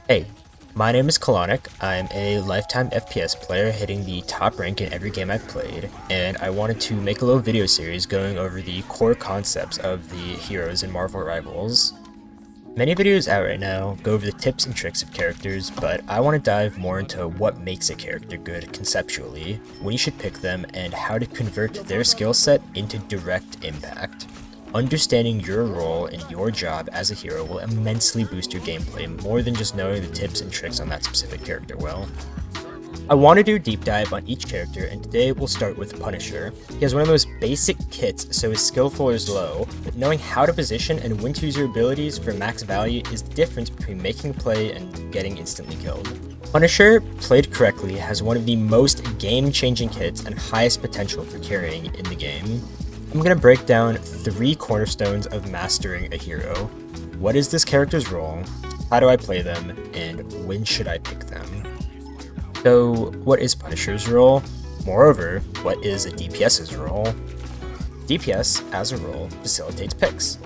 Hey, my name is Kalonic. I'm a lifetime FPS player hitting the top rank in every game I've played, and I wanted to make a little video series going over the core concepts of the heroes in Marvel Rivals. Many videos out right now go over the tips and tricks of characters, but I want to dive more into what makes a character good conceptually, when you should pick them, and how to convert their skill set into direct impact. Understanding your role and your job as a hero will immensely boost your gameplay more than just knowing the tips and tricks on that specific character will. I want to do a deep dive on each character, and today we'll start with Punisher. He has one of the most basic kits, so his skill floor is low, but knowing how to position and when to use your abilities for max value is the difference between making a play and getting instantly killed. Punisher, played correctly, has one of the most game-changing kits and highest potential for carrying in the game. I'm going to break down 3 cornerstones of mastering a hero. What is this character's role? How do I play them? And when should I pick them? So, what is Punisher's role? Moreover, what is a DPS's role? DPS, as a role, facilitates picks.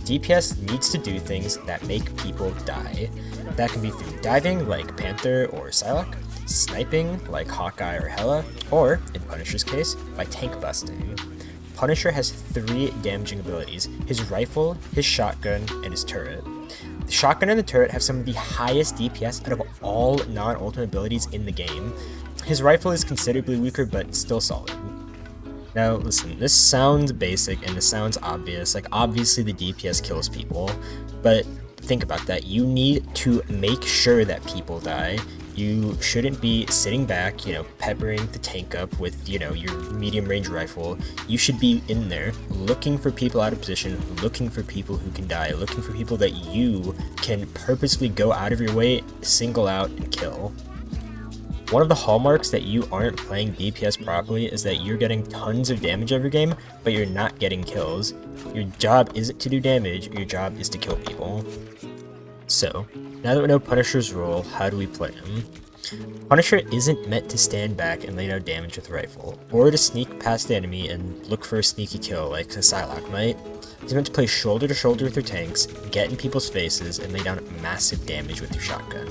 DPS needs to do things that make people die. That can be through diving, like Panther or Psylocke, sniping, like Hawkeye or Hela, or, in Punisher's case, by tank busting. Punisher has 3 damaging abilities: his rifle, his shotgun, and his turret. The shotgun and the turret have some of the highest DPS out of all non-ultimate abilities in the game. His rifle is considerably weaker, but still solid. Now listen, this sounds basic and this sounds obvious, like obviously the DPS kills people, but think about that. You need to make sure that people die. You shouldn't be sitting back, peppering the tank up with, your medium range rifle. You should be in there looking for people out of position, looking for people who can die, looking for people that you can purposefully go out of your way, single out, and kill. One of the hallmarks that you aren't playing DPS properly is that you're getting tons of damage every game, but you're not getting kills. Your job isn't to do damage, your job is to kill people. So, now that we know Punisher's role, how do we play him? Punisher isn't meant to stand back and lay down damage with a rifle, or to sneak past the enemy and look for a sneaky kill like a Psylocke might. He's meant to play shoulder to shoulder with your tanks, get in people's faces, and lay down massive damage with your shotgun.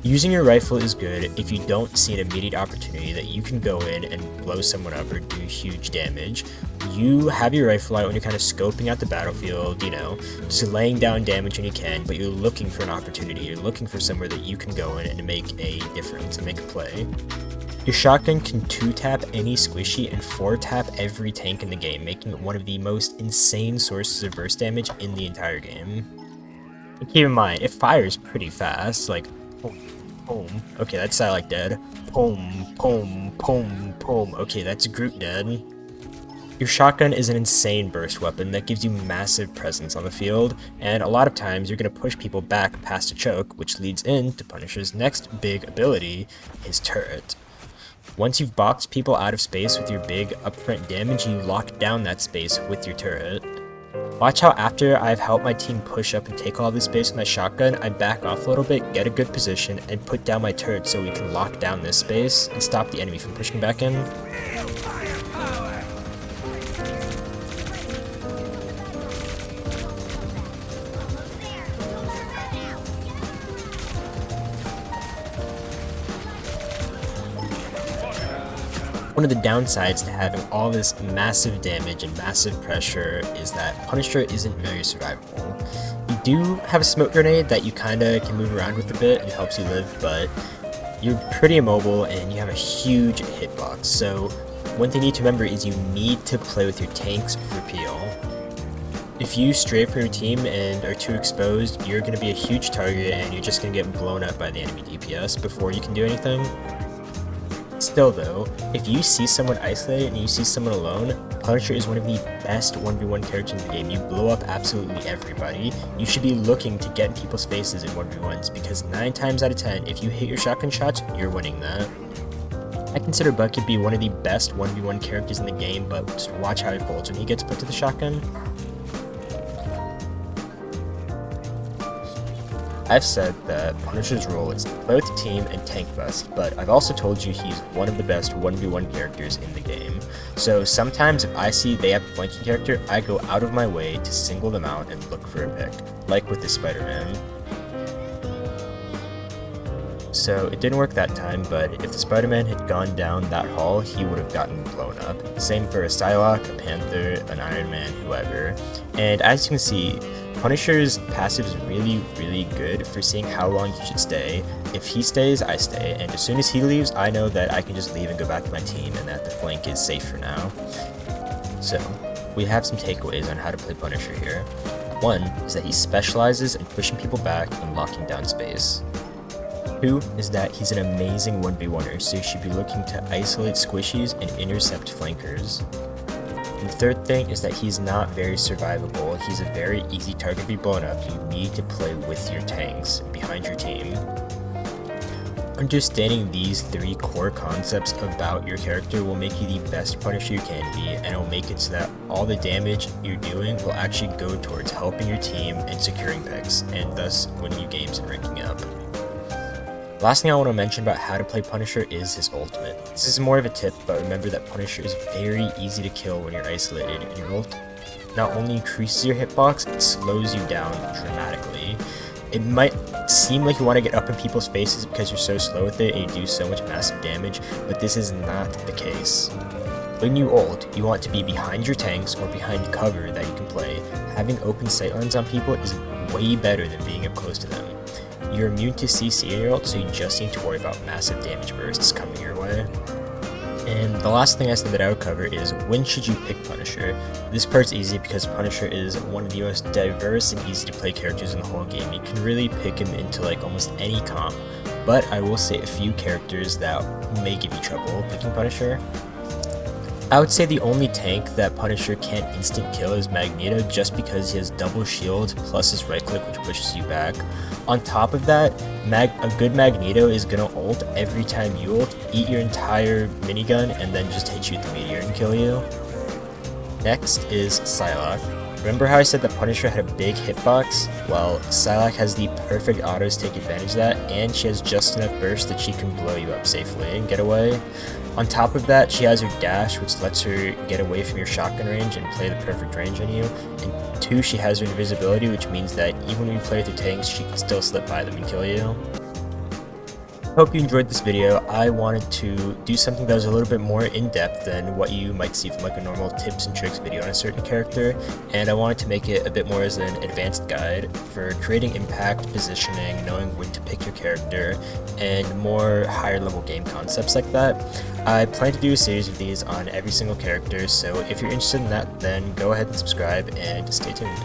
Using your rifle is good if you don't see an immediate opportunity that you can go in and blow someone up or do huge damage. You have your rifle out when you're kind of scoping out the battlefield, just laying down damage when you can, but you're looking for an opportunity. You're looking for somewhere that you can go in and make a difference and make a play. Your shotgun can 2-tap any squishy and 4-tap every tank in the game, making it one of the most insane sources of burst damage in the entire game. And keep in mind, it fires pretty fast, like boom. Okay, that's Psylocke dead. Boom, boom, boom, boom. Okay, that's Groot dead. Your shotgun is an insane burst weapon that gives you massive presence on the field, and a lot of times you're going to push people back past a choke, which leads into Punisher's next big ability, his turret. Once you've boxed people out of space with your big upfront damage, you lock down that space with your turret. Watch how after I've helped my team push up and take all this space with my shotgun, I back off a little bit, get a good position, and put down my turret so we can lock down this space and stop the enemy from pushing back in. One of the downsides to having all this massive damage and massive pressure is that Punisher isn't very survivable. You do have a smoke grenade that you kinda can move around with a bit and helps you live, but you're pretty immobile and you have a huge hitbox, so one thing you need to remember is you need to play with your tanks for peel. If you stray from your team and are too exposed, you're going to be a huge target and you're just going to get blown up by the enemy DPS before you can do anything. Still though, if you see someone isolated and you see someone alone, Punisher is one of the best 1v1 characters in the game. You blow up absolutely everybody. You should be looking to get in people's faces in 1v1s, because 9 times out of 10, if you hit your shotgun shots, you're winning that. I consider Bucky to be one of the best 1v1 characters in the game, but just watch how he folds when he gets put to the shotgun. I've said that Punisher's role is both team and tank bust, but I've also told you he's one of the best 1v1 characters in the game. So sometimes if I see they have a flanking character, I go out of my way to single them out and look for a pick, like with this Spider-Man. So it didn't work that time, but if the Spider-Man had gone down that hall, he would have gotten blown up. Same for a Psylocke, a Panther, an Iron Man, whoever. And as you can see, Punisher's passive is really good for seeing how long he should stay. If he stays, I stay, and as soon as he leaves, I know that I can just leave and go back to my team and that the flank is safe for now. So, we have some takeaways on how to play Punisher here. One is that he specializes in pushing people back and locking down space. 2 is that he's an amazing 1v1er, so you should be looking to isolate squishies and intercept flankers. And the third thing is that he's not very survivable. He's a very easy target to be blown up. You need to play with your tanks behind your team. Understanding these 3 core concepts about your character will make you the best Punisher you can be, and it will make it so that all the damage you're doing will actually go towards helping your team and securing picks, and thus winning you games and ranking up. Last thing I want to mention about how to play Punisher is his ultimate. This is more of a tip, but remember that Punisher is very easy to kill when you're isolated, and your ult not only increases your hitbox, it slows you down dramatically. It might seem like you want to get up in people's faces because you're so slow with it and you do so much massive damage, but this is not the case. When you ult, you want to be behind your tanks or behind cover that you can play. Having open sightlines on people is way better than being up close to them. You're immune to CC in your ult, so you just need to worry about massive damage bursts coming your way. And the last thing I said that I would cover is when should you pick Punisher. This part's easy because Punisher is one of the most diverse and easy to play characters in the whole game. You can really pick him into like almost any comp, but I will say a few characters that may give you trouble picking Punisher. I would say the only tank that Punisher can't instant kill is Magneto, just because he has double shield plus his right click, which pushes you back. On top of that, a good Magneto is gonna ult every time you ult, eat your entire minigun, and then just hit you with the meteor and kill you. Next is Psylocke. Remember how I said that Punisher had a big hitbox? Well, Psylocke has the perfect autos to take advantage of that, and she has just enough burst that she can blow you up safely and get away. On top of that, she has her dash, which lets her get away from your shotgun range and play the perfect range on you. And 2, she has her invisibility, which means that even when you play with your tanks, she can still slip by them and kill you. Hope you enjoyed this video. I wanted to do something that was a little bit more in-depth than what you might see from like a normal tips and tricks video on a certain character, and I wanted to make it a bit more as an advanced guide for creating impact, positioning, knowing when to pick your character, and more higher level game concepts like that. I plan to do a series of these on every single character, so if you're interested in that, then go ahead and subscribe and stay tuned.